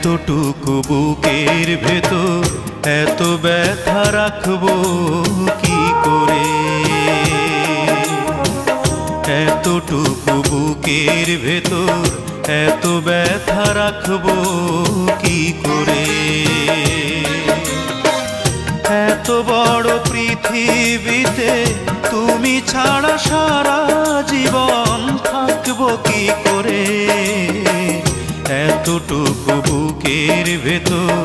এতটুকু বুকের ভেতর এত ব্যথা রাখবো কি করে, এতটুকু বুকের ভেতর এত ব্যথা রাখবো কি করে। এত বড় পৃথিবীতে তুমি ছাড়া সারা জীবন থাকবো কি করে, এতটুকু বুকের ভেতর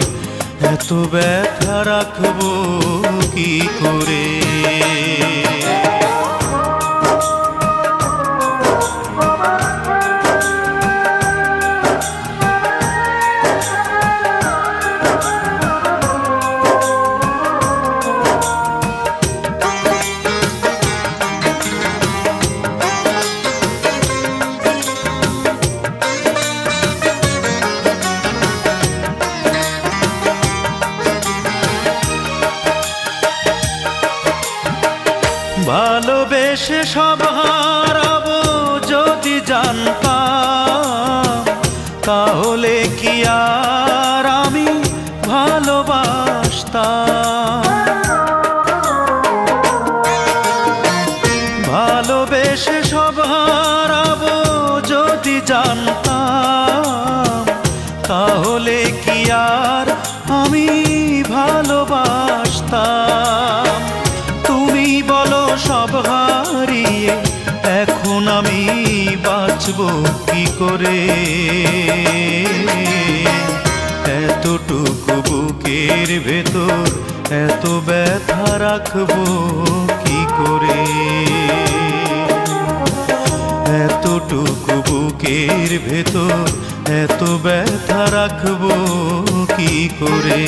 এত ব্যথা রাখবো কি করে। ভালোবেসে সব হারাবো যদি জানতাম, তাহলে কি আর আমি ভালোবাসতাম। ভালোবেসে সব হারাবো যদি জানতাম, তাহলে কি আর আমি ভালোবাসতাম। তুমি বলো সব হারিয়ে এখন আমি বাঁচবো কি করে, এতটুকু বুকের ভেতর এত ব্যথা রাখবো কি করে, এতটুকু বুকের ভেতর এত ব্যথা রাখবো কি করে।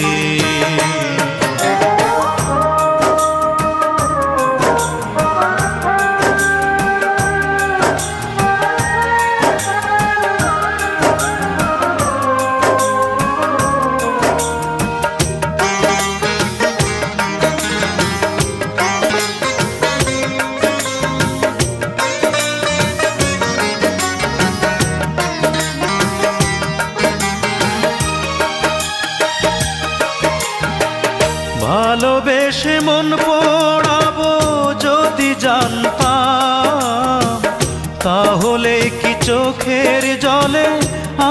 ভালোবেসে মন পোড়াবো যদি জানতাম, তাহলে কি চোখের জলে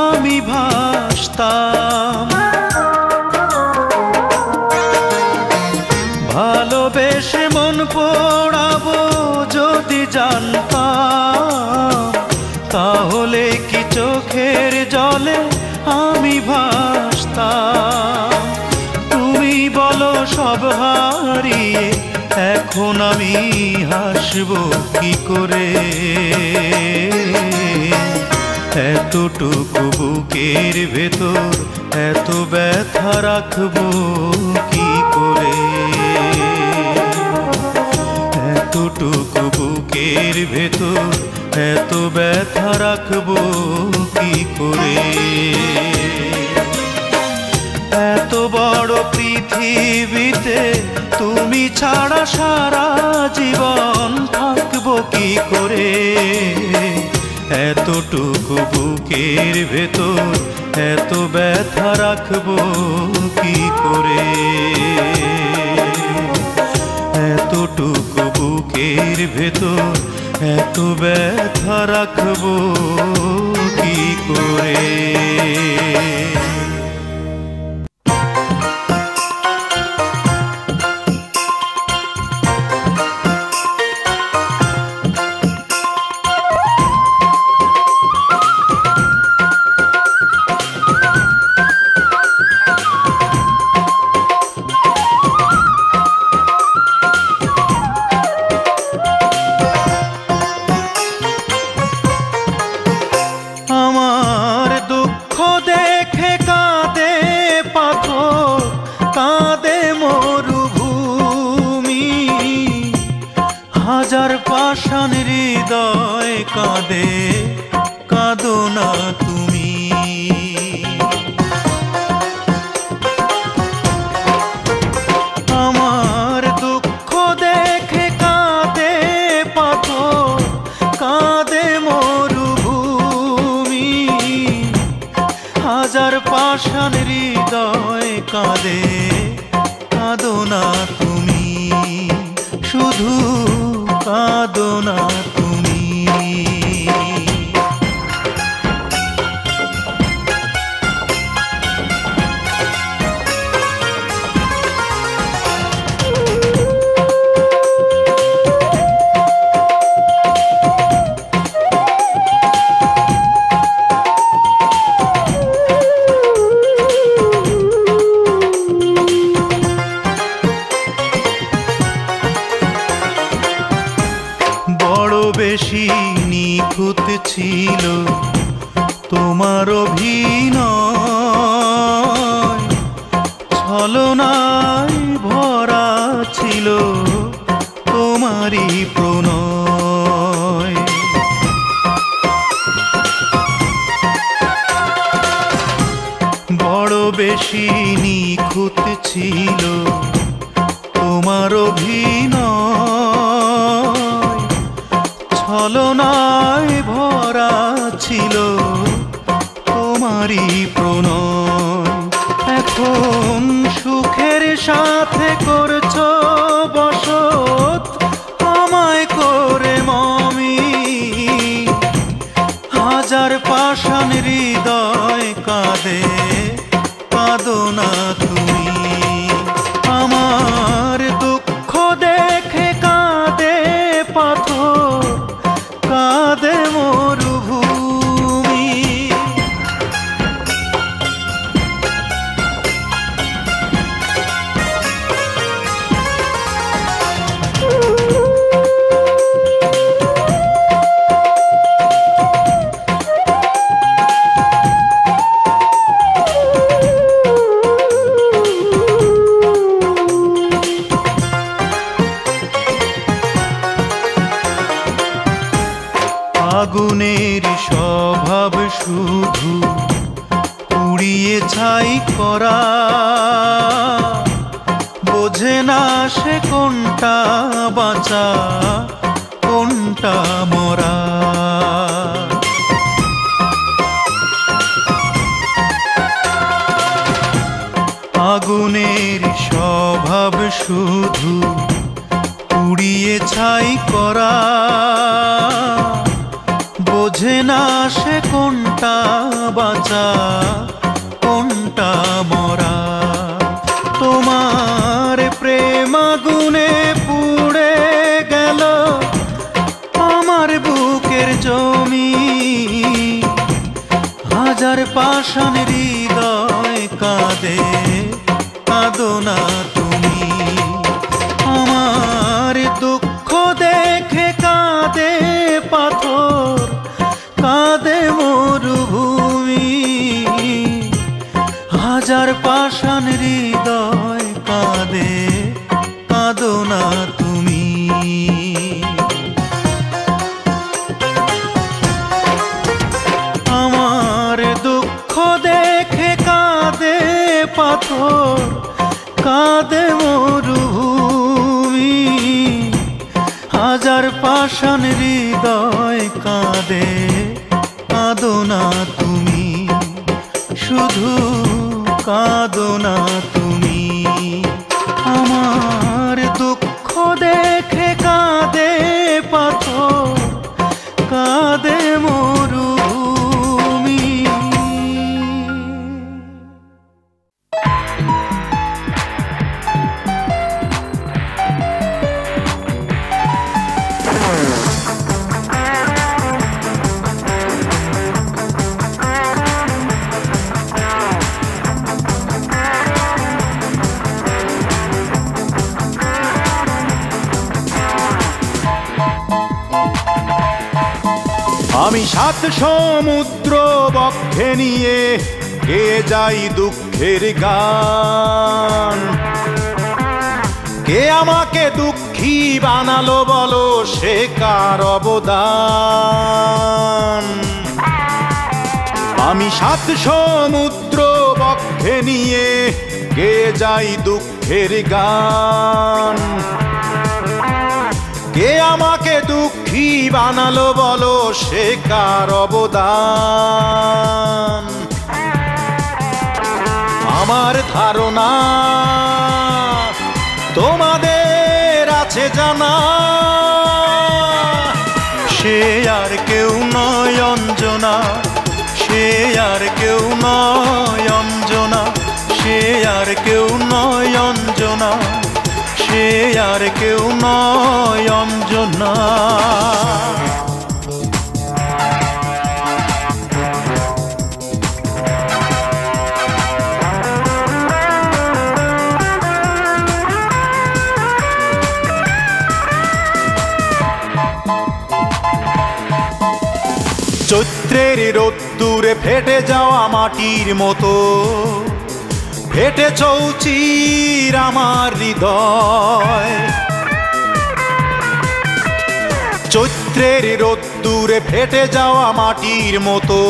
আমি ভাসতাম। ভালোবেসে মন পোড়াবো যদি জানতাম, তাহলে কি চোখের জলে আমি ভাসতাম। তুমি বলো সব হারিয়ে এখন আমি হাসবো কি করে, এতটুকু বুকের ভেতর এত ব্যথা রাখবো কি করে, এতটুকু বুকের ভেতর এত ব্যথা রাখবো কি করে। এত বড় পৃথিবীতে তুমি ছাড়া সারা জীবন থাকবো কি করে, এতটুকু বুকের ভেতর এত ব্যথা রাখবো কি করে, এতটুকু বুকের ভেতর এত ব্যথা রাখবো কি করে। হাজার পাষাণ হৃদয় কাঁদে, কাঁদো না তুমি। আমার দুঃখ দেখে কাঁদে পাথর, কাঁদে মরুভূমি। হাজার পাষাণ হৃদয় কাঁদে, কাঁদো না তুমি, শুধু কাঁদো না তুমি। বেশি নিখুঁত ছিল তোমার অভিনয়, ছলনায় ভরা ছিল তোমারই প্রণয়। বড় বেশি নিখুঁত ছিল তোমার অভিনয়, ছলনায় ভরা ছিল তোমারই প্রণয়। এখন সুখের সাথে করছো বসত আমায় করে মমি, হাজার পাষাণ হৃদয় কাঁদে, কাঁদো না তুমি। আমার দুঃখ দেখে কাঁদে পাথর, কাঁদে মরুভূমি। আগুনের স্বভাব শুধু পুড়িয়ে ছাই করা, বোঝে না সে কোনটা বাঁচা কোনটা মরা। আগুনের স্বভাব শুধু পুড়িয়ে ছাই করা, বোঝে না সে কোনটা বাঁচা কোনটা মরা। তোমার প্রেম আগুনে পুড়ে গেল আমার বুকের জমি, হাজার পাষাণ হৃদয় কাঁদে, কাঁদো না তুমি। আমার দুঃখ দেখে কাঁদে পাথর, কাঁদে মরুভূমি, হাজার পাষাণ হৃদয় কাঁদে, কাঁদো না তুমি। আমার দুঃখ দেখে কাঁদে পাথর, কাঁদে মরুভূমি, হাজার পাষাণ হৃদয় কাঁদে, কাঁদো না তুমি, শুধু কাঁদো না তুমি। আমার দুঃখ দেখে কাঁদে পাথর, কাঁদে মরুভূমি। আমি সাত সমুদ্র বক্ষে নিয়ে গে যাই দুঃখের গান। কে আমাকে দুঃখী বানালো বলো, সে কার অবদান? আমি সাত সমুদ্র বক্ষে নিয়ে গে যাই দুঃখের গান। কে আমাকে দুঃখী বানালো বলো, সে কার অবদান? আমার ধারণা তোমাদের আছে জানা, সে আর কেউ নয় অঞ্জনা, সে আর কেউ নয় অঞ্জনা, সে আর কেউ নয় অঞ্জনা, সে আর কেউ নয় অঞ্জনা। চৈত্রের রোদ্দুরে ফেটে যাওয়া মাটির মতো ফেটে চৌচির আমার হৃদয়। চৈত্রের রোদ্দুরে ফেটে যাওয়া মাটির মতো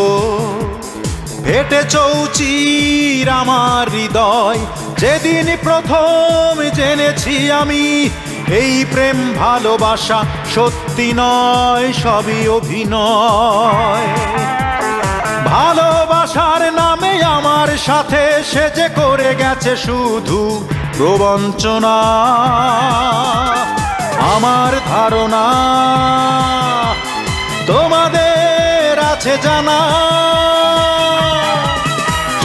ফেটে চৌচির আমার হৃদয়। যেদিন প্রথম জেনেছি আমি এই প্রেম ভালোবাসা সত্যি নয়, সবই অভিনয়। ভালোবাসার নামে আমার সাথে সে যে করে গেছে শুধু প্রবঞ্চনা। আমার ধারণা তোমাদের আছে জানা,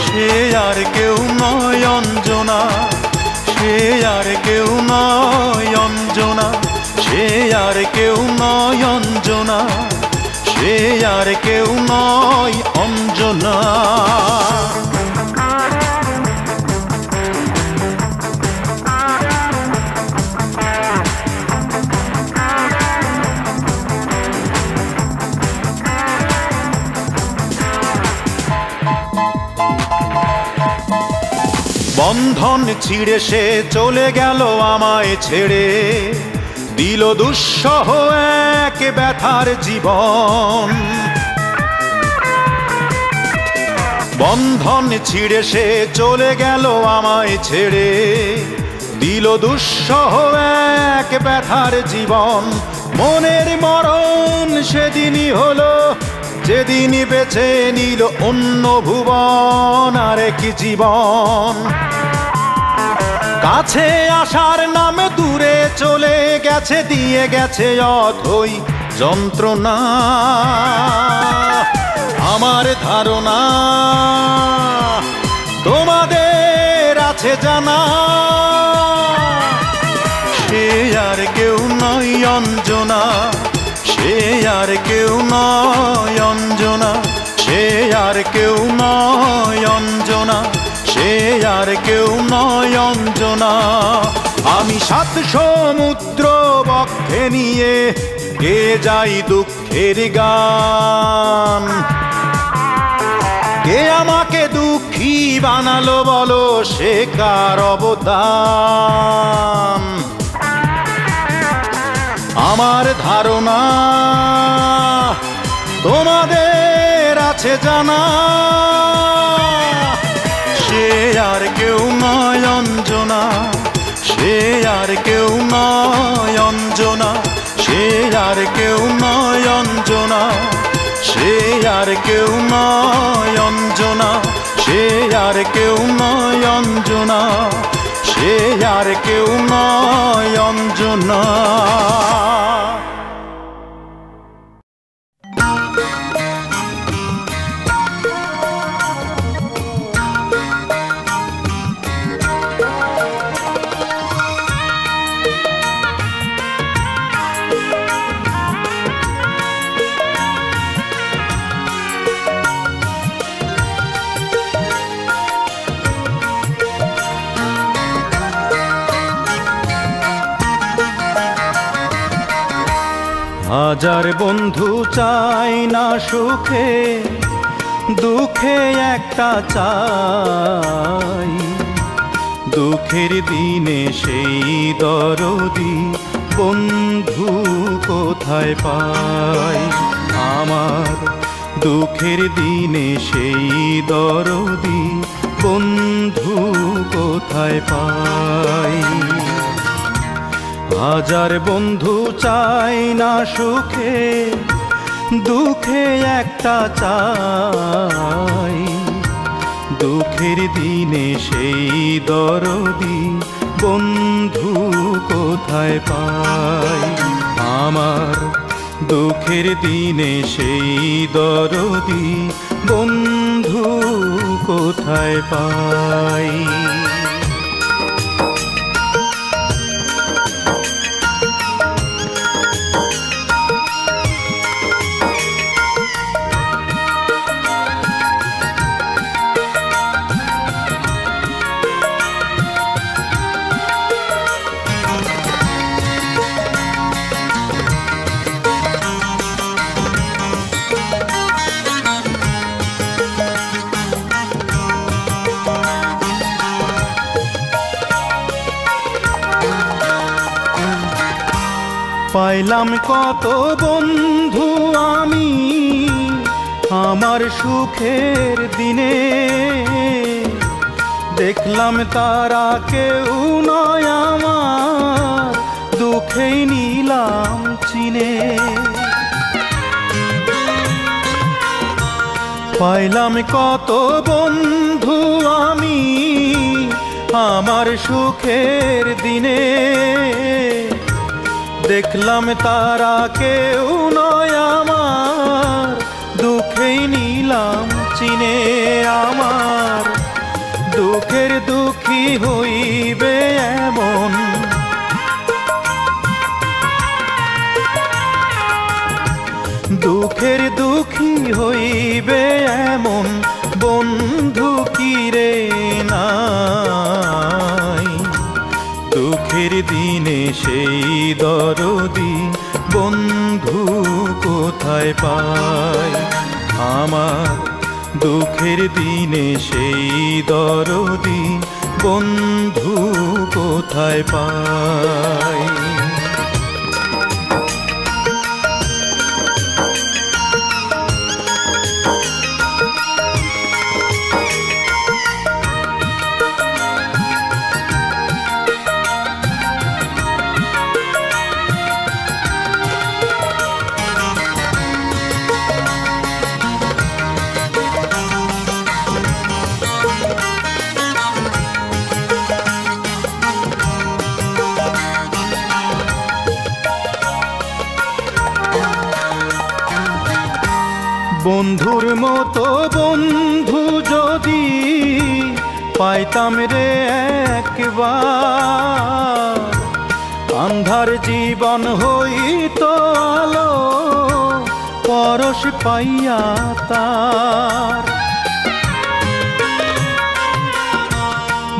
সে আর কেউ নয় অঞ্জনা, সে আর কেউ নয় অঞ্জনা, সে আর কেউ নয় অঞ্জনা, সে আর কেউ নয় অঞ্জনা। বন্ধন ছিঁড়ে সে চলে গেল আমায় ছেড়ে, দিল দুঃসহ এক ব্যথার জীবন। বন্ধন ছিঁড়ে সে চলে গেল আমায় ছেড়ে, দিল দুঃসহ এক ব্যথার জীবন। মনের মরণ সেদিনই হলো যেদিনই বেছে নিল অন্য ভুবন আর এক জীবন। কাছে আসার নামে দূরে চলে গেছে, দিয়ে গেছে অথই যন্ত্রণা। আমার ধারণা তোমাদের আছে জানা, সে আর কেউ নয় অঞ্জনা, সে আর কেউ নয় অঞ্জনা, সে আর কেউ নয় অঞ্জনা, সে আর কেউ নয় অঞ্জনা। আমি 7 সমুদ্র বক্ষে নিয়ে গেয়ে যাই দুঃখের গান। কে আমাকে দুঃখী বানালো বলো, সে কার অবদান। আমার ধারণা তোমাদের আছে জানা, সে আর কেউ নয় অঞ্জনা, সে আর কেউ নয় অঞ্জনা, সে আর কেউ নয় অঞ্জনা, সে আর কেউ নয় অঞ্জনা, সে আর কেউ নয় অঞ্জনা, সে আর কেউ নয় অঞ্জনা। হাজার বন্ধু চাই না সুখে, দুঃখে একটা চাই। দুঃখের দিনে সেই দরদি বন্ধু কোথায় পাই। আমার দুঃখের দিনে সেই দরদি বন্ধু কোথায় পাই। হাজার বন্ধু চাই না সুখে, দুঃখে একটা চাই। দুঃখ দুঃখের দিনে সেই দরদি বন্ধু কোথায় পাই। আমার দুঃখের দিনে সেই দরদি বন্ধু কোথায় পাই। পাইলাম কত বন্ধু আমি আমার সুখের দিনে, দেখলাম তারা কেউ নয় আমার দুঃখেই নিলাম চিনে। পাইলাম কত বন্ধু আমি আমার সুখের দিনে, দেখলাম তারা কেউ নয় আমার দুঃখেই নিলাম চিনে। আমার দুঃখের দুঃখী হইবে এমন, দুঃখের দুঃখী হইবে এমন বন্ধু কি রে নাই। দুঃখের দিনে সেই দরদি বন্ধু কোথায় পাই। আমার দুঃখের দিনে সেই দরদি বন্ধু কোথায় পাই। বন্ধুর মতো বন্ধু যদি পাইতাম রে একবার, আন্ধার জীবন হইতো আলো পরশ পাইয়া তার।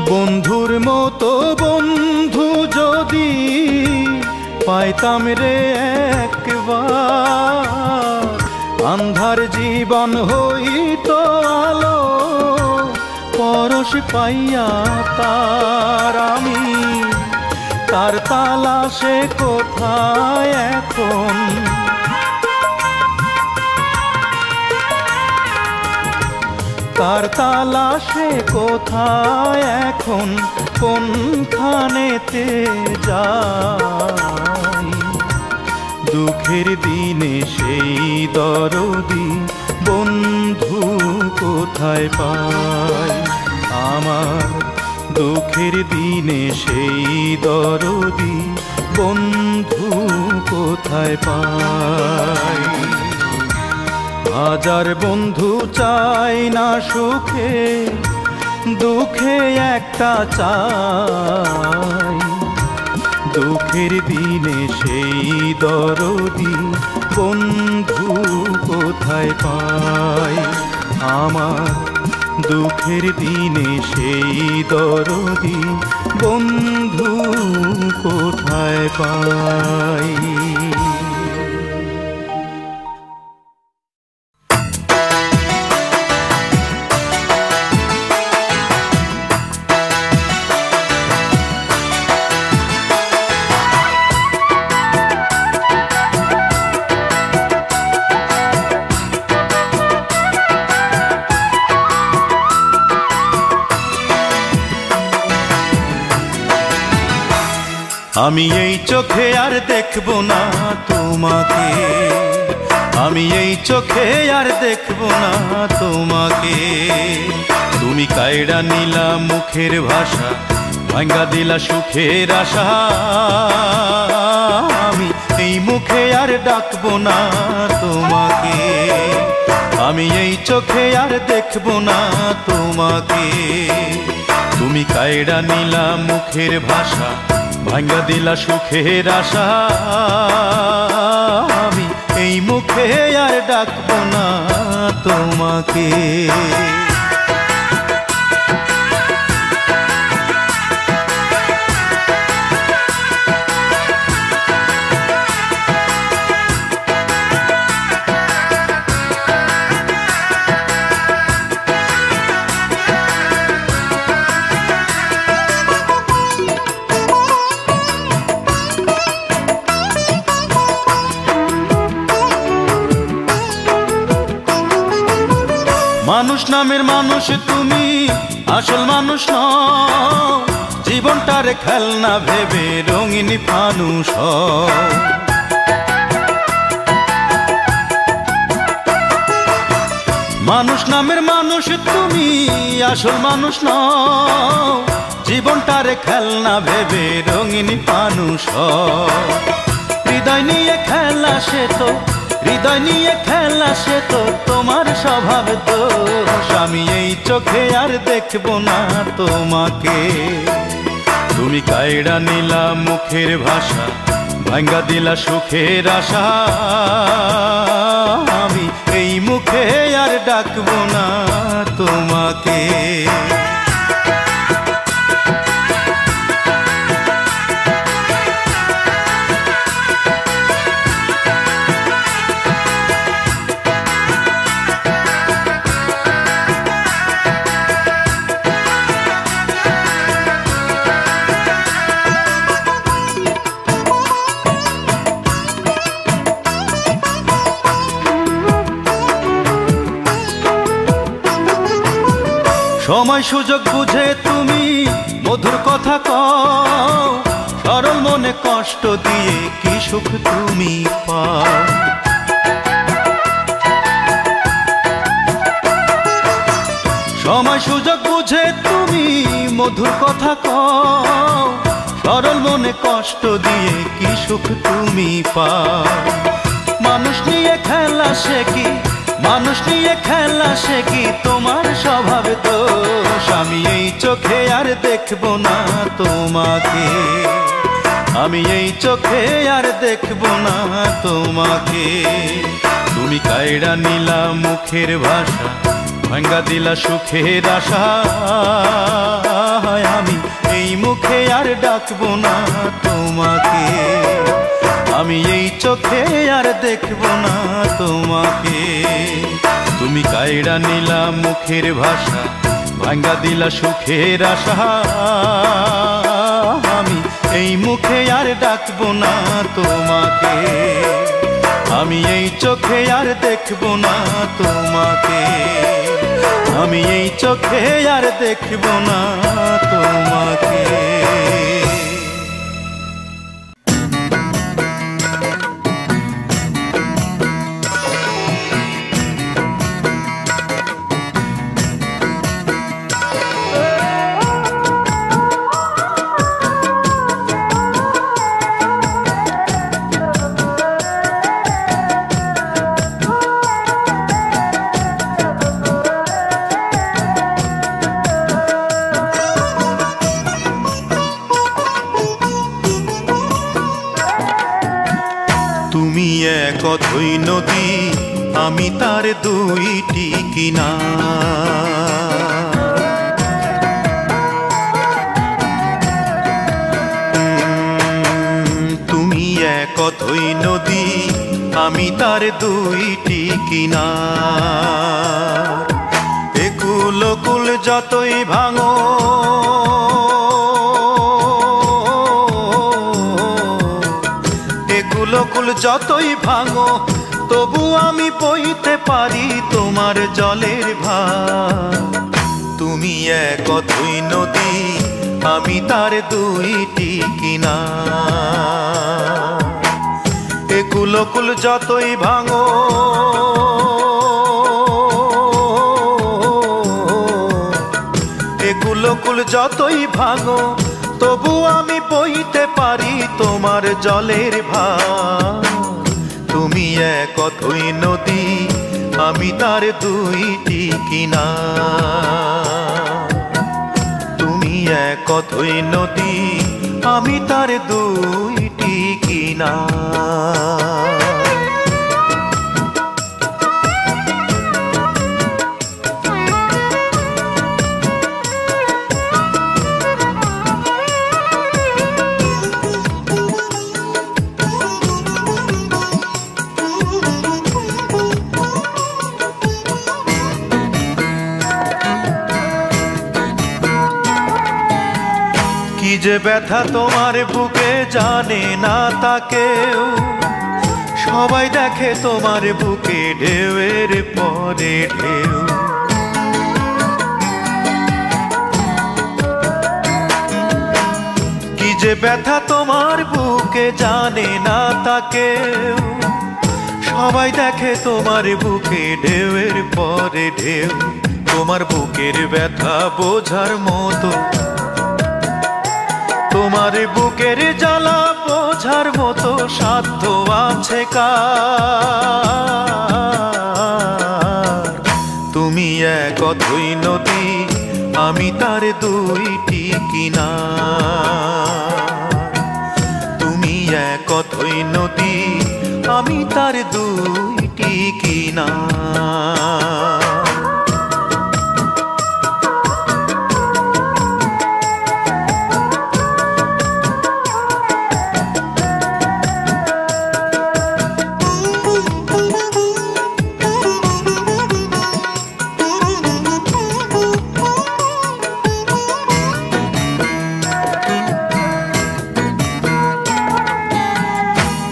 বন্ধুর মতো বন্ধু যদি পাইতাম রে একবার, আন্ধার জীবন হইতো আলো পরশ পাইয়া তার। আমি তার তালাশে কোথায় এখন, তার তালাশে কোথায় এখন, কোনখানেতে যাই। দুঃখের দিনে সেই দরদি বন্ধু কোথায় পাই। আমার দুঃখের দিনে সেই দরদি বন্ধু কোথায় পাই। হাজার বন্ধু চাই না সুখে, দুঃখে একটা চাই। দুঃখের দিনে সেই দরদি বন্ধু কোথায় পাই। আমার দুঃখের দিনে সেই দরদি বন্ধু কোথায় পাই। আমি এই চোখে আর দেখব না তোমাকে, আমি এই চোখে আর দেখব না তোমাকে। তুমি কায়ড়া নিলা মুখের ভাষা, ভাঙ্গা দিলা সুখের আশা। আমি এই মুখে আর ডাকব না তোমাকে। আমি এই চোখে আর দেখব না তোমাকে। তুমি কায়ড়া নিলা মুখের ভাষা, ভাঙ্গা দিলা সুখের আশা। আমি এই মুখে আর ডাকব না তোমাকে। মানুষ নামের মানুষ তুমি, আসল মানুষ নও। জীবনটারে খেলনা ভেবে রঙিন ফানুষ হও। মানুষ নামের মানুষ তুমি, আসল মানুষ নও। জীবনটারে খেলনা ভেবে রঙিন ফানুষ হও। হৃদয় নিয়ে খেলা সে তো, হৃদয় নিয়ে খেলা সে তো তোমার স্বভাব দোষ। আমি এই চোখে আর দেখব না তোমাকে। তুমি কায়ড়া নিলা মুখের ভাষা, ভাঙ্গা দিলা সুখের আশা। আমি এই মুখে আর ডাকব না তোমাকে। সময় সুযোগ বুঝে তুমি মধুর কথা কও। সরল মনে কষ্ট দিয়ে কি সুখ তুমি পাও। সময় সুযোগ বুঝে তুমি মধুর কথা কও। সরল মনে কষ্ট দিয়ে কি সুখ তুমি পাও। মানুষ নিয়ে খেলা সে কি, মানুষ নিয়ে খেলা সে কি তোমার স্বভাব দোষ। আমি এই চোখে আর দেখব না তোমাকে। আমি এই চোখে আর দেখব না তোমাকে। তুমি কায়ড়া নিলা মুখের ভাষা, ভাঙ্গা দিলা সুখের আশা। আমি এই মুখে আর ডাকব না তোমাকে। আমি এই চোখে আর দেখব না তোমাকে। তুমি কায়ড়া নিলা মুখের ভাষা, ভাঙ্গা দিলা সুখের আশা। আমি এই মুখে আর ডাকব না তোমাকে। আমি এই চোখে আর দেখব না তোমাকে। আমি এই চোখে আর দেখব না তোমাকে। তুমি এক অথই নদী, আমি তার দুইটি কিনার। তুমি এক অথই নদী, আমি তার দুইটি কিনার। একুল কুল যতই ভাঙো, কুল যতই ভাঙো, তবু আমি বইতে পারি তোমার জলের ভার। তুমি এক অথই নদী, আমি তার দুইটি কিনার। এ কুলকুল যতই ভাঙো, এ কুলকুল যতই ভাঙো, তবু আমি বইতে পারি তোমার জলের ভার। তুমি এক অথই নদী, আমি তার দুইটি কিনার। তুমি এক অথই নদী, আমি তার দুইটি কিনার। কি যে ব্যথা তোমার বুকে জানে না তা কেউ, সবাই দেখে তোমার বুকে ঢেউয়ের পরে ঢেউ। কি যে ব্যথা তোমার বুকে জানে না তা কেউ, সবাই দেখে তোমার বুকে ঢেউয়ের পরে ঢেউ। তোমার বুকের ব্যথা বোঝার মতো, তোমার বুকের জ্বালা বোঝার মতো সাধ্য আছে কার? তুমি এক অথই নদী, আমি তার দুইটি কিনার। তুমি এক অথই নদী, আমি তার দুইটি কিনার।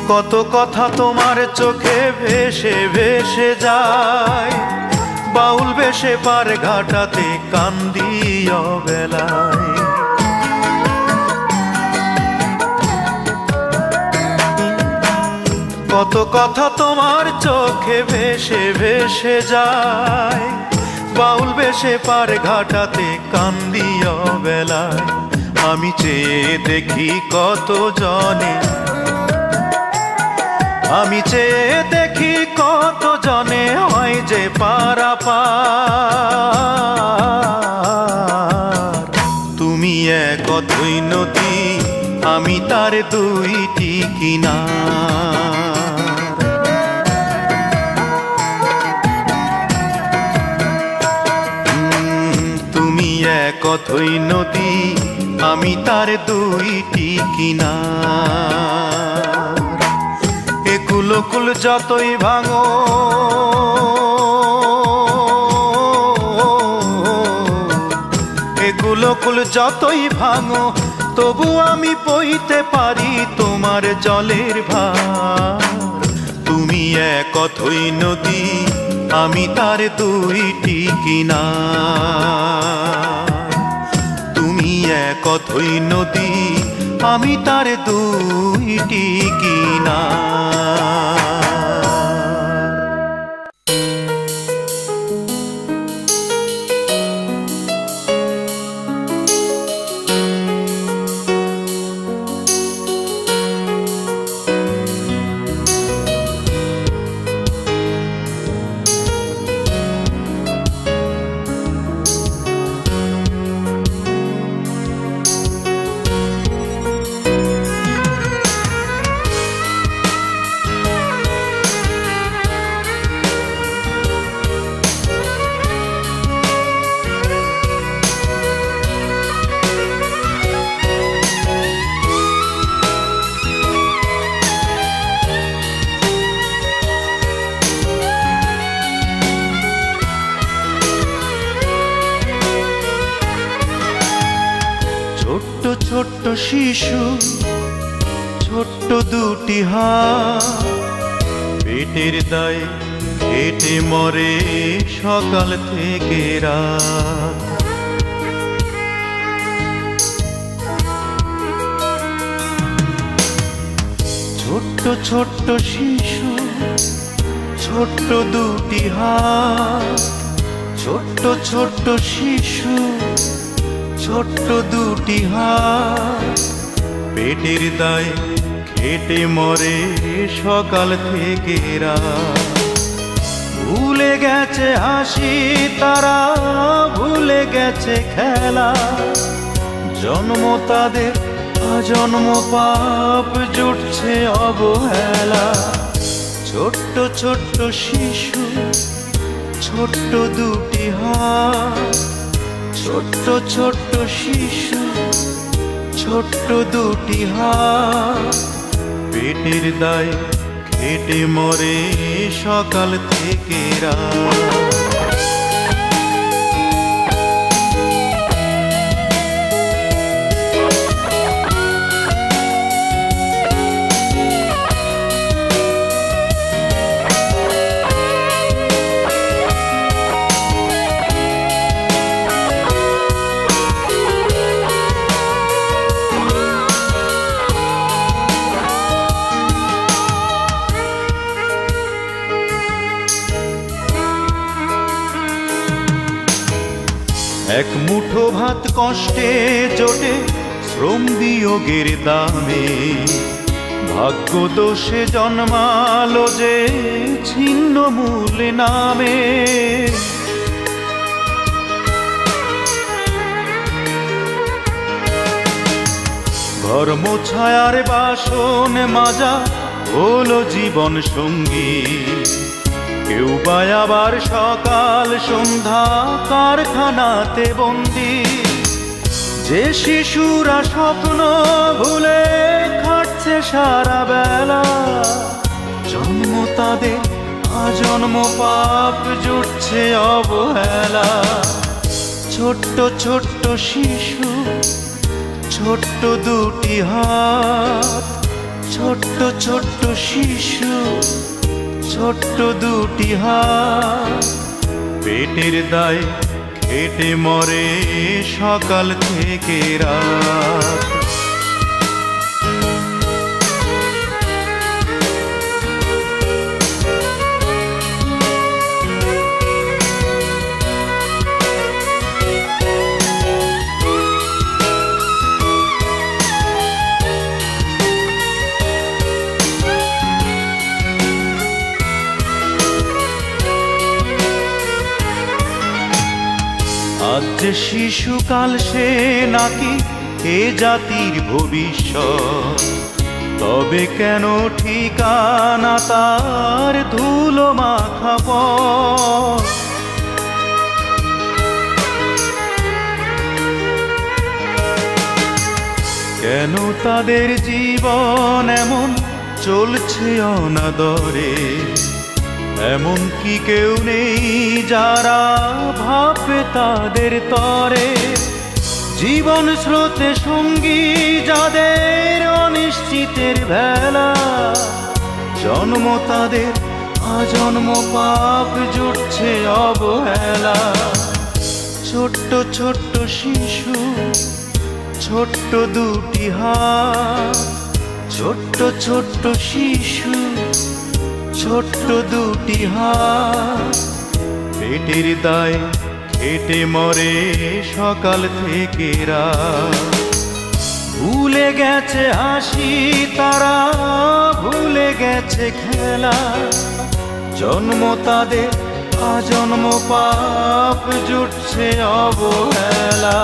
কত কথা তোমার চোখে ভেসে ভেসে যায়, বাউল বেশে পার ঘাটাতে কান্দি অবেলায়। কত কথা তোমার চোখে ভেসে ভেসে যায়, বাউল বেশে পার ঘাটাতে কান্দি অবেলায়। আমি চেয়ে দেখি কত জনে, আমি চেয়ে দেখি কত জনে হয় যে পারাপার। তুমি এক অথই নদী, আমি তার দুইটি কিনার। তুমি এক অথই নদী, আমি তার দুইটি কিনার। এ কুলকুল যতই ভাঙো, এ কুলকুল যতই ভাঙো, তবু আমি বইতে পারি তোমার জলের ভার। তুমি এক অথই নদী, আমি তার দুইটি কিনার। তুমি এক অথই নদী, আমি তার দুইটি কিনার। ছোট্ট শিশু, ছোট্ট দুটি হাত, পেটের দায়ে হেঁটে মরে সকাল থেকে রাত। ছোট্ট ছোট্ট শিশু, ছোট্ট দুটি হাত। ছোট্ট ছোট্ট শিশু, ছোট্ট দুটি হাত। পেটের দায়ে খেটে মরে সকাল থেকে রাত। ভুলে গেছে হাসি তারা, ভুলে গেছে খেলা। জন্ম তাদের আজন্ম পাপ, জুটছে অবহেলা। ছোট্ট ছোট্ট শিশু, ছোট্ট দুটি হাত। ছোট্ট ছোট্ট শিশু, ছোট্ট দুটি হাত। পেটের দায়ে খেটে মরে সকাল থেকে রাত। এক মুঠো ভাত কষ্টে জোটে শ্রম বিয়োগের দামে। ভাগ্য দোষে জন্মালো যে ছিন্ন মূল নামে। ঘর মোছায়ার বাসন মাজা হলো জীবন সঙ্গী। কেউ বা আবার সকাল সন্ধ্যা কারখানাতে বন্দি। যে শিশুরা স্বপ্ন ভুলে খাটছে সারা বেলা। জন্ম তাদের আজন্ম পাপ, জুটছে অবহেলা। ছোট্ট ছোট্ট শিশু, ছোট্ট দুটি হাত। ছোট্ট ছোট্ট শিশু, ছোট্ট দুটি হাত। পেটের দায়ে খেটে মরে সকাল থেকে রাত। আজ যে শিশুকাল সে নাকি এ জাতির ভবিষ্যৎ। তবে কেন ঠিকানা তার ধুলো মাখা পথ। কেন তাদের জীবন এমন চলছে অনাদরে। এমন কি কেউ নেই যারা ভাবে তাদের তরে। জীবন স্রোতে সঙ্গী যাদের অনিশ্চিতের ভেলা। জন্ম তাদের আজন্ম পাপ, জুটছে অবহেলা। ছোট্ট ছোট্ট শিশু, ছোট্ট দুটি হাত। ছোট্ট ছোট্ট শিশু, ছোট্ট দুটি হাত। পেটের দায়ে খেটে মরে সকাল থেকে রাত। ভুলে গেছে হাসি তারা, ভুলে গেছে খেলা। জন্ম তাদের আজন্ম পাপ, জুটছে অবহেলা।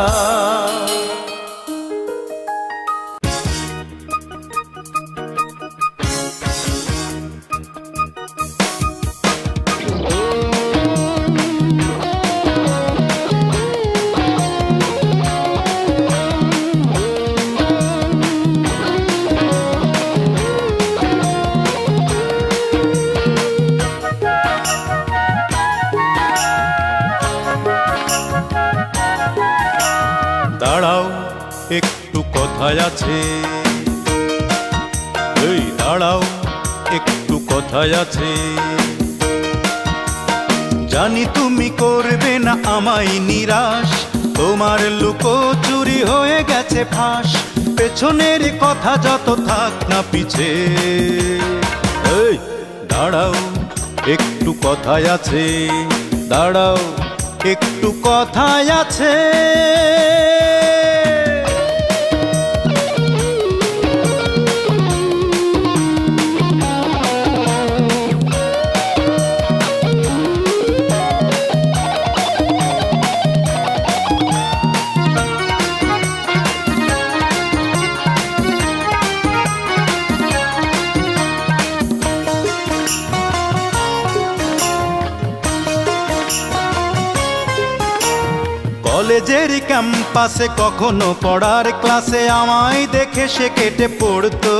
দাঁড়াও একটু কথায় আছে। এই দাঁড়াও একটু কথায় আছে। জানি তুমি করবে না আমায় নিরাশ। তোমার লুকোচুরি হয়ে গেছে ফাঁস। পেছনের কথা যত থাক না পিছে। এই দাঁড়াও একটু কথায় আছে, দাঁড়াও একটু কথায় আছে। কলেজের ক্যাম্পাসে কখনো পড়ার ক্লাসে আমায় দেখে সে কেটে পড়তো,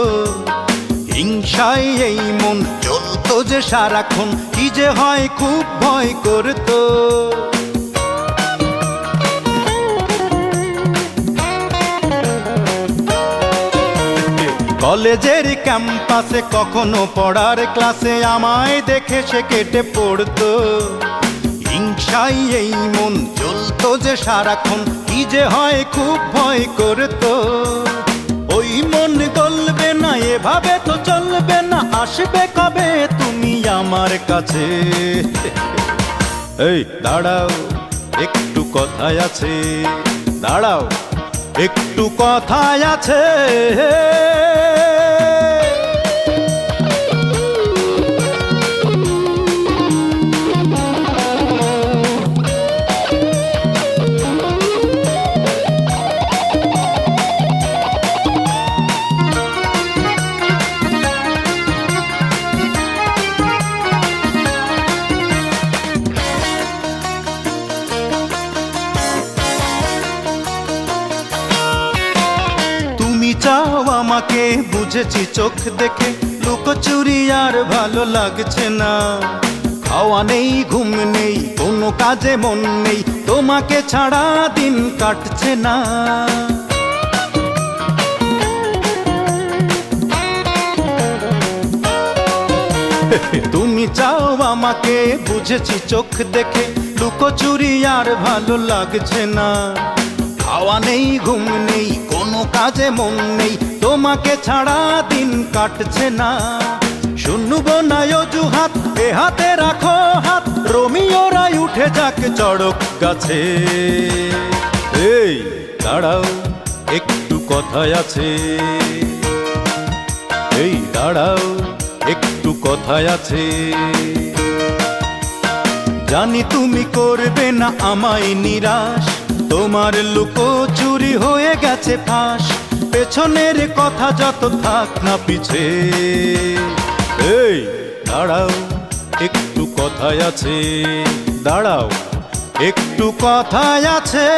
হিংসায় এই মন জ্বলতো যে সারাক্ষণ, কি যে হয় খুব ভয় করতো। কলেজের ক্যাম্পাসে কখনো পড়ার ক্লাসে আমায় দেখে সে কেটে পড়তো, হিংসায় এই মন জ্বলতো যে সারাক্ষণ, কি যে হয় খুব ভয় করতো। ওই মন গলবে না, এভাবে তো চলবে না, আসবে কবে তুমি আমার কাছে। এই দাঁড়াও একটু কথায় আছে, দাঁড়াও একটু কথায় আছে। চাও আমাকে বুঝেছি চোখ দেখে, লুকোচুরি আর ভালো লাগছে না। খাওয়া নেই ঘুম নেই কোনো কাজে মন নেই, তোমাকে ছাড়া দিন কাটছে না। তুমি চাও আমাকে বুঝেছি চোখ দেখে, লুকোচুরি আর ভালো লাগছে না। খাওয়া নেই ঘুম নেই কোনো কাজে মন নেই, তোমাকে ছাড়া দিন কাটছে না। শুনবো না অজুহাত, এ হাতে রাখো হাত, রোমিওরাই উঠে যাক চড়ক গাছে। এই দাঁড়াও একটু কথায় আছে, এই দাঁড়াও একটু কথায় আছে। জানি তুমি করবে না আমায় নিরাশ, তোমার লুকোচুরি হয়ে গেছে ফাঁস, পেছনের কথা যত থাক না পিছে। এই দাঁড়াও একটু কথায় আছে, দাঁড়াও একটু কথায় আছে।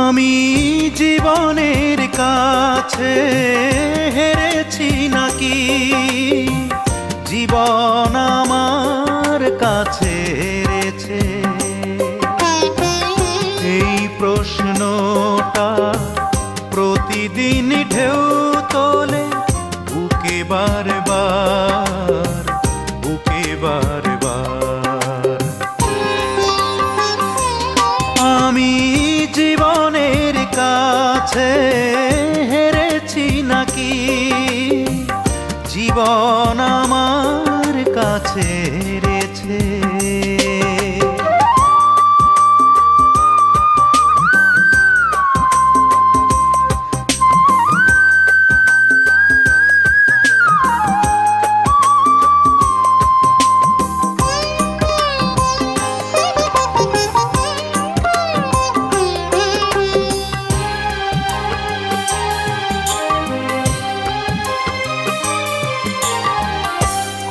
আমি জীবনের কাছে হেরেছি নাকি, জীবন আমার কাছে হেরেছে, এই প্রশ্নটা প্রতিদিন ঢেউ তোলে বুকে বারবার, বুকে বারবার। আমি জীবনের কাছে হেরেছি নাকি, জীবন আমার কাছে হেরেছে।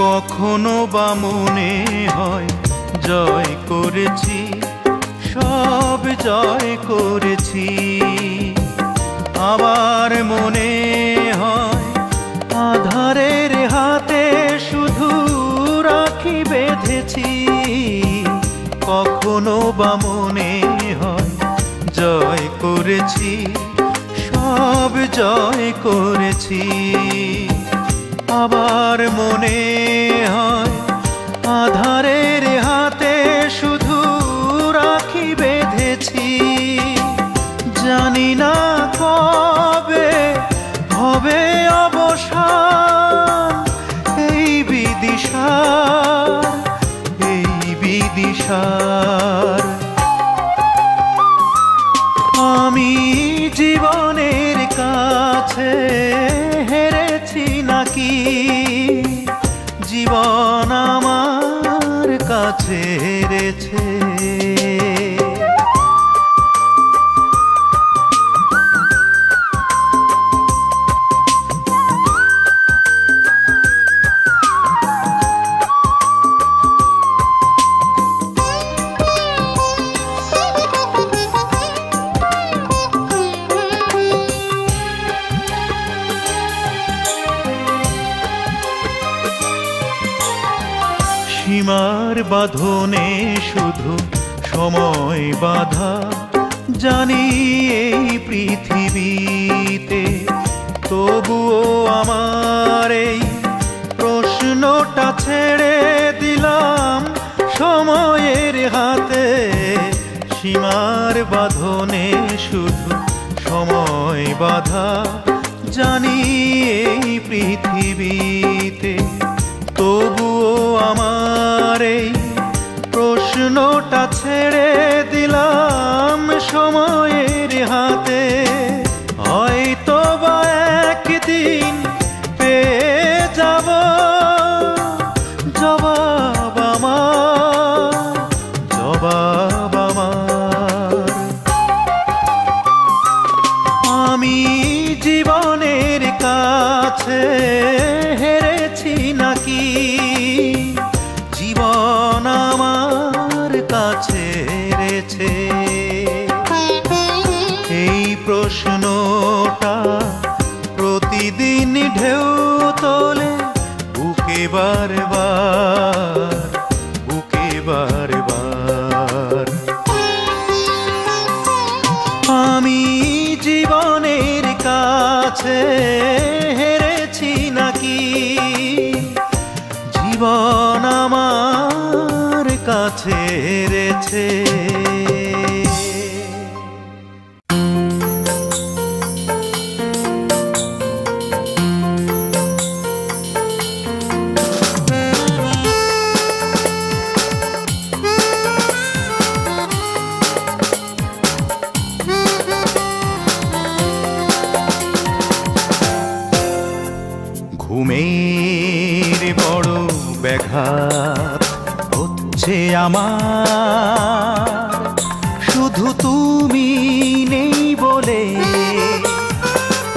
কখনো বা মনে হয় জয় করেছি, সব জয় করেছি, আবার মনে হয় হেরেছি, কখনো বা মনে হয় জয় করেছি, সব জয় করেছি। আবার মনে হয় আধারের হাতে শুধু রাখি বেঁধেছি। জানি না কবে হবে অবসান এই বিদিশার, এই বিদিশার। আমি জীবনের কাছে হেরেছি নাকি, জীবন আমার কাছে হেরেছে। সীমার বাঁধনে শুধু সময় বাধা, জানি এই পৃথিবীতে। তবুও আমার এই প্রশ্নটা ছেড়ে দিলাম সময়ের হাতে। সীমার বাঁধনে শুধু সময় বাধা, জানি এই পৃথিবীতে। তবুও আমার এই প্রশ্নটা ছেড়ে দিলাম সময়ের হাতে। হয়তো বা একদিন পেয়ে যাব জবাব আমার, জবাব আমার। আমি জীবনের কাছে হেরেছি নাকি, জীবন আমার কাছে হেরেছে। এই প্রশ্নটা প্রতিদিন ঢেউ তোলে বুকে বারবার, বুকে বারবার। আমি জীবনের কাছে হেরেছি নাকি, জীবন আমার কাছে হেরেছে। ঘুমের বড় ব্যাঘাত হচ্ছে আমার, শুধু তুমি নেই বলে।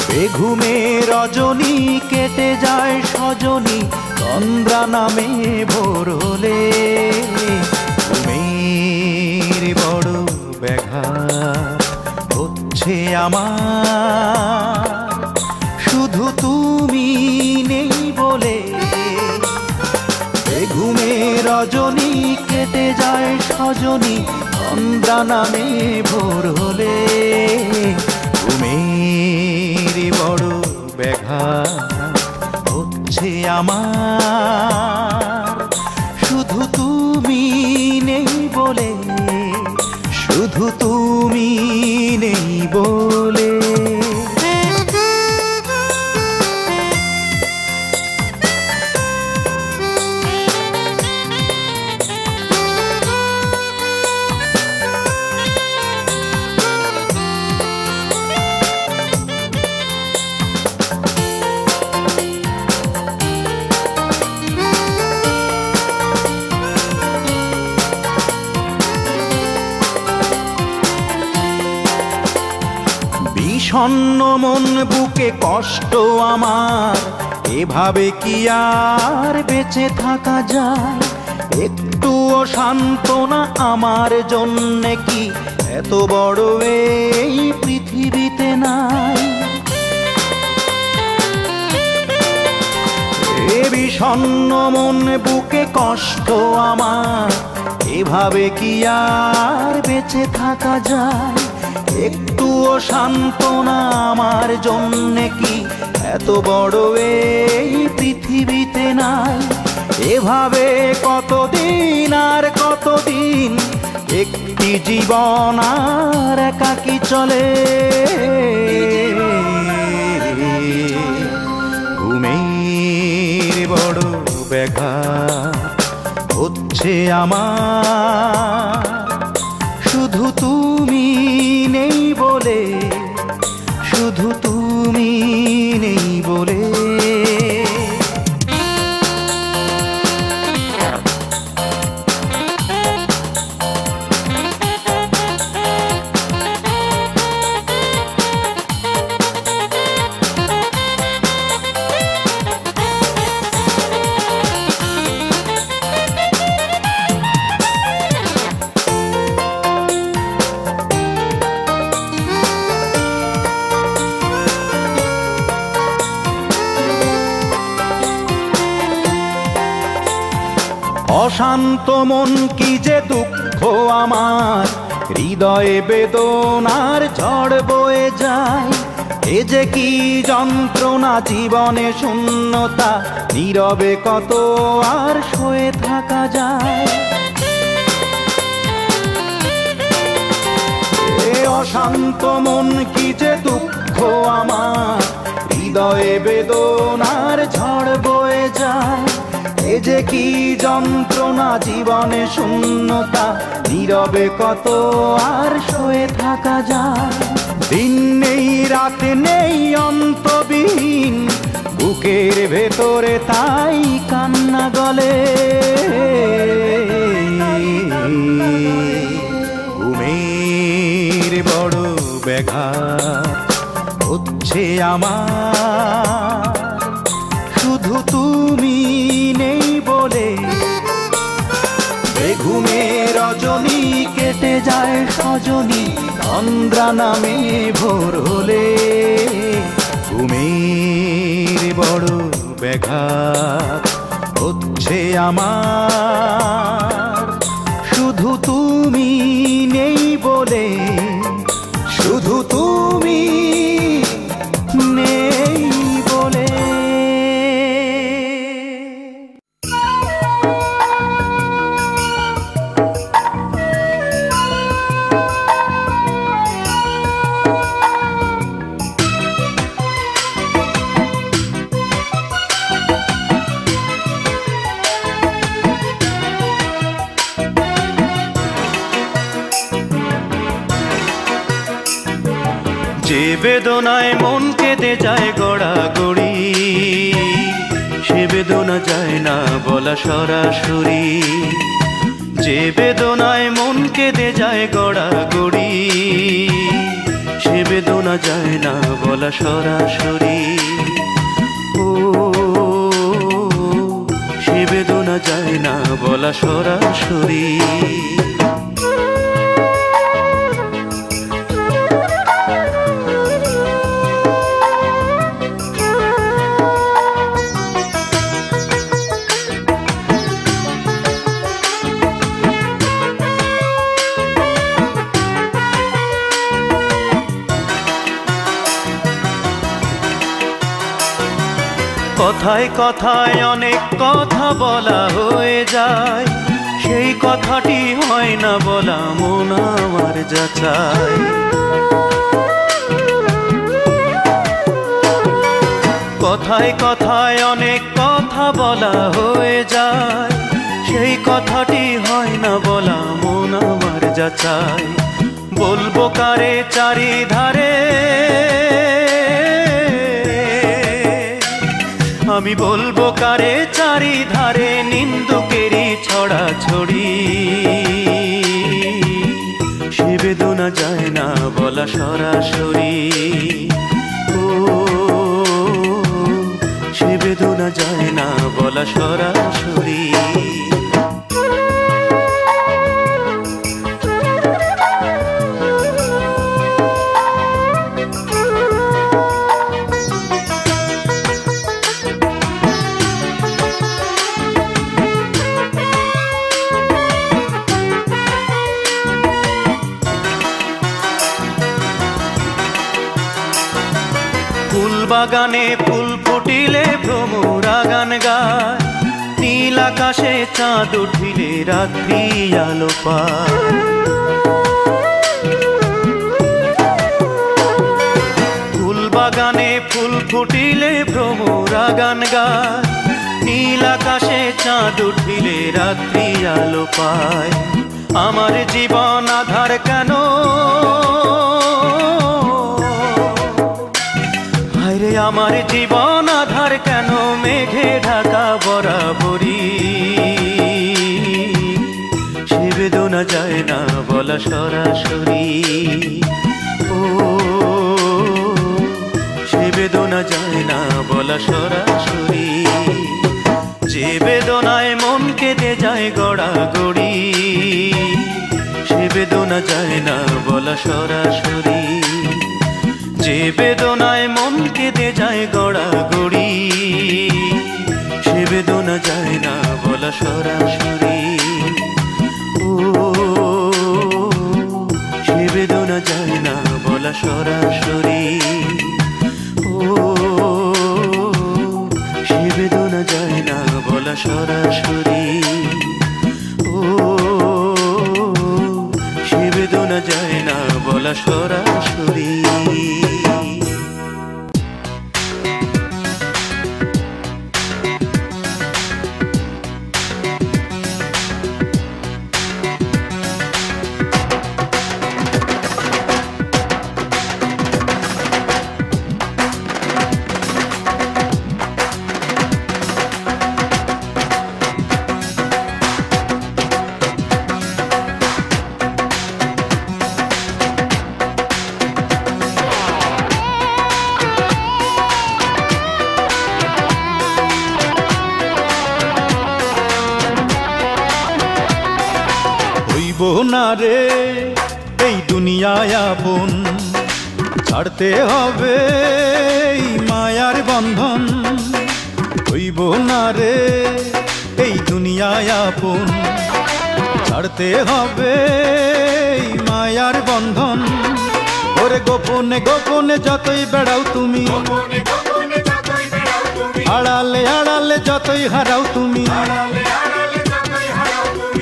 বেঘুমে রজনী কেটে যায় সজনী, তন্দ্রা নামে ভোর হলে। ঘুমের বড় ব্যাঘাত হচ্ছে আমার, শুধু তুমি নেই বলে। বেঘুমে রজনী কেটে যায় সজনী, তন্দ্রা নামে ভোর হলে। ঘুমের বড় ব্যাঘাত হচ্ছে আমার, শুধু তুমি নেই বলে, শুধু তুমি নেই বলে। বিষণ্ণ মন বুকে কষ্ট আমার, এভাবে কি আর বেঁচে থাকা যায়? একটুও সান্ত্বনা আমার জন্যে কি এত বড় এই পৃথিবীতে নাই? এ বিষণ্ণ মন বুকে কষ্ট আমার, এভাবে কি আর বেঁচে থাকা যায়? একটুও সান্ত্বনা আমার জন্যে কি এত বড় এই পৃথিবীতে নাই? এভাবে কতদিন আর কতদিন একটি জীবন আর একাকী চলে। ঘুমের বড় ব্যাঘাত হচ্ছে আমার, শুধু তুমি নেই বলে, শুধু তুমি নেই বলে। অশান্ত মন কি যে দুঃখ আমার, হৃদয়ে বেদনার ঝড় বয়ে যায়। এ যে কি যন্ত্রণা, জীবনে শূন্যতা, নীরবে কত আর সয়ে থাকা যায়। এ অশান্ত মন কি যে দুঃখ আমার, হৃদয়ে বেদনার ঝড় বয়ে যায়। এ যে কি যন্ত্রণা, জীবনে শূন্যতা, নীরবে কত আর সয়ে থাকা যায়। দিন নেই রাত নেই অন্তবিহীন, বুকের ভেতরে তাই কান্না গলে। ঘুমের বড় ব্যাঘাত হচ্ছে আমার, শুধু তুমি নেই বলে। বেঘুমে রজনী কেটে যায় সজনী, তন্দ্রা নামে ভোর হলে। ঘুমের বড় ব্যাঘাত হচ্ছে আমার, শুধু তুমি নেই বলে, শুধু তুমি নেই বলে। যে বেদনায় মন কেঁদে যায় গড়াগড়ি, সে বেদনা যায় না বলা সরাসরি। যে বেদনায় মন কেঁদে যায় গড়াগড়ি, সে বেদনা যায় না বলা সরাসরি। ও সে বেদনা যায় না বলা সরাসরি। কথায় কথায় অনেক কথা বলা হয়ে যায়, সেই কথাটি হয় না বলা মন আমার যাচাই। কথায় কথায় অনেক কথা বলা হয়ে যায়, সেই কথাটি হয় না বলা মন আমার যাচাই। বলবো কারে চারিধারে, আমি বলবো কারে চারিধারে, নিন্দুকেরই ছড়াছড়ি। সে বেদনা যায় না বলা সরাসরি। ও সে বেদনা যায় না বলা সরাসরি। বাগানে ফুল ফুটিলে ভ্রমরা গান গায়, নীল আকাশে চাঁদ উঠিলে রাত্রি আলো পায়। ফুল বাগানে ফুল ফুটিলে ভ্রমরা গান গায়, নীল আকাশে চাঁদ উঠিলে রাত্রি আলো পায়। আমার জীবন আধার কেন, হায়রে আমার জীবন আধার কেন, মেঘে ঢাকা বরাবরই। সে বেদনা যায় না বলা সরাসরি, ও সে বেদনা যায় না বলা সরাসরি। যে বেদনায় মন কেঁদে যায় গড়াগড়ি, সে বেদনা যায় না বলা সরাসরি। যে বেদনায় মন কেঁদে যায় গড়াগড়ি, সে বেদনা যায় না বলা সরাসরি, ও সে বেদনা যায় না বলা সরাসরি, ও সে বেদনা যায় না বলা সরাসরি, ও সে বেদনা যায় না বলা সরাসরি। না রে এই দুনিয়ায় আপন, ছাড়তে হবে এই মায়ার বন্ধন। হইব না রে এই দুনিয়ায় আপন, ছাড়তে হবে এই মায়ার বন্ধন। ওরে গোপনে গোপনে যতই বেড়াও তুমি, আড়ালে আড়ালে যতই হারাও তুমি,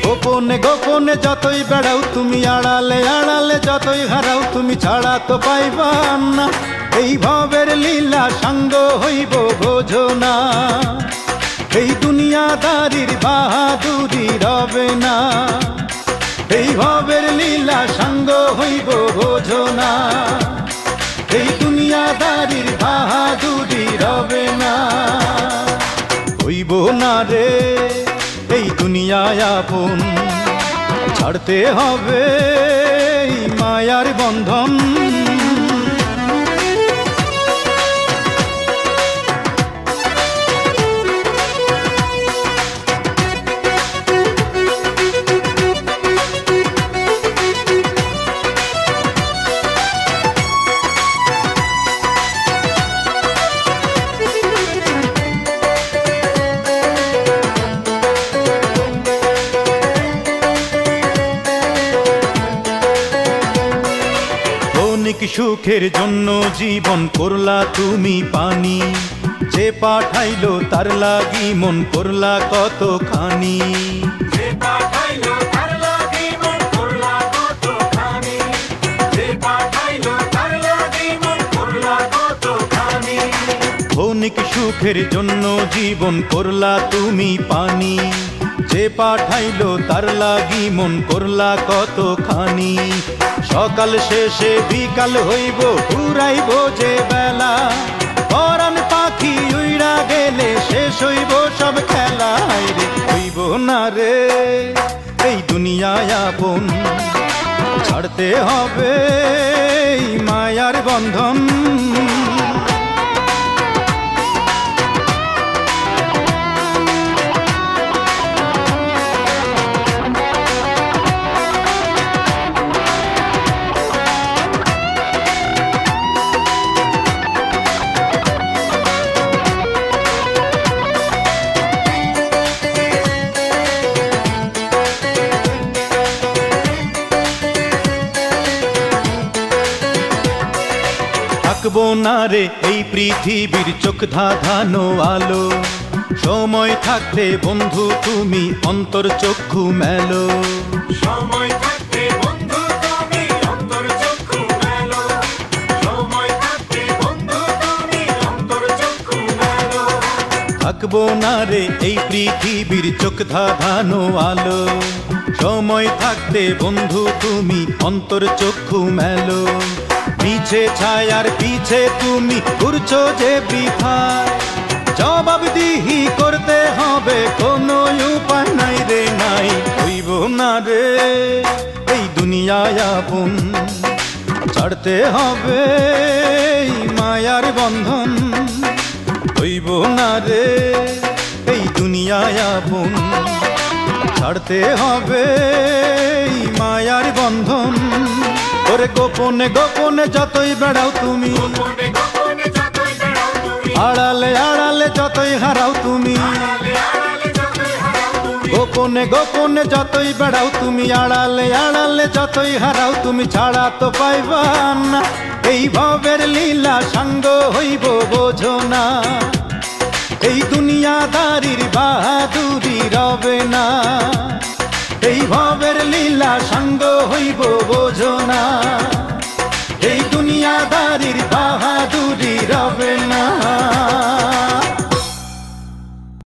গোপনে গোপনে যতই বেড়াও তুমি, আড়ালে আড়ালে যতই হারাও তুমি, ছাড়া তো পাইবা না এই ভবের লীলা, সঙ্গ হইব বোঝো না। এই দুনিয়াদারির বাহাদুরি রবে না, এই ভবের লীলা সঙ্গ হইব বোঝো না। এই দুনিয়াদারির বাহাদুরি রবে না, হইব না রে এই দুনিয়ায় আপন, ছাড়তে হবে এই মায়ার বন্ধন। সুখের জন্য জীবন করলা তুমি পানি, যে পাঠাইলো তার লাগি মন করলা কতখানি। ক্ষণিক সুখের জন্য জীবন করলা তুমি পানি, যে পাঠাইলো তার লাগি মন করলা কতখানি। সকাল শেষে বিকাল হইব, ঘুরাইব যে বেলা, পরাণ পাখি উইড়া গেলে শেষ হইব সব খেলা। রে হইব না রে এই দুনিয়ায় আপন, ছাড়তে হবে এই মায়ার বন্ধন। থাকবো না রে এই পৃথিবীর চোখ ধাঁধানো আলো, সময় থাকতে বন্ধু তুমি অন্তর চক্ষু মেলো। সময় থাকতে বন্ধু তুমি অন্তর চক্ষু মেলো, সময় থাকতে বন্ধু তুমি অন্তর চক্ষু মেলো। থাকবো না রে এই পৃথিবীর চোখ ধাঁধানো আলো, সময় থাকতে বন্ধু তুমি অন্তর চক্ষু মেলো। পিছে ছায়ার পিছে তুমি ঘুরছো যে বৃথায়, জবাবদিহি করতে হবে, কোনো উপায় নাই রে নাই। হইব না রে এই দুনিয়ায় আপন, ছাড়তে হবে এই মায়ার বন্ধন। হইব না রে এই দুনিয়ায় আপন, ছাড়তে হবে এই মায়ার বন্ধন। ওরে গোপনে গোপনে যতই বেড়াও তুমি, গোপনে গোপনে যতই বেড়াও তুমি, আড়ালে আড়ালে যতই হারাও তুমি। আড়ালে আড়ালে যতই হারাও তুমি, গোপনে গোপনে যতই বেড়াও তুমি, আড়ালে আড়ালে যতই হারাও তুমি। ছাড়া তো পাইবা না এই ভবের লীলা, সাঙ্গ হইব বোঝো না। এই দুনিয়াদারির বাহাদুরি রবে না, এই ভবের লীলা সাঙ্গ হইব বোঝো না। এই দুনিয়াদারির বাহাদুরি রবে না।